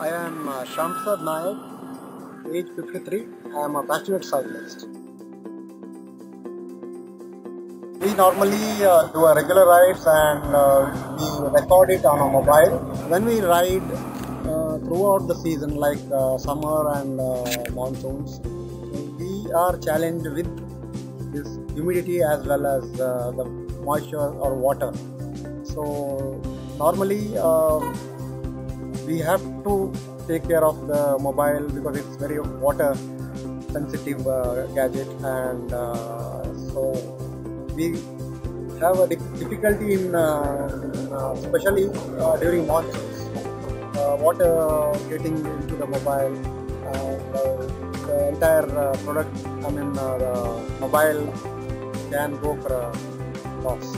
I am Shyamprasad Nayak, age 53. I am a passionate cyclist. We normally do a regular rides and we record it on a mobile. When we ride throughout the season like summer and monsoons, we are challenged with this humidity as well as the moisture or water. So normally we have to take care of the mobile because it's very water sensitive gadget, and so we have a difficulty in especially during monsoons, water getting into the mobile, and the entire product, the mobile can go for a loss.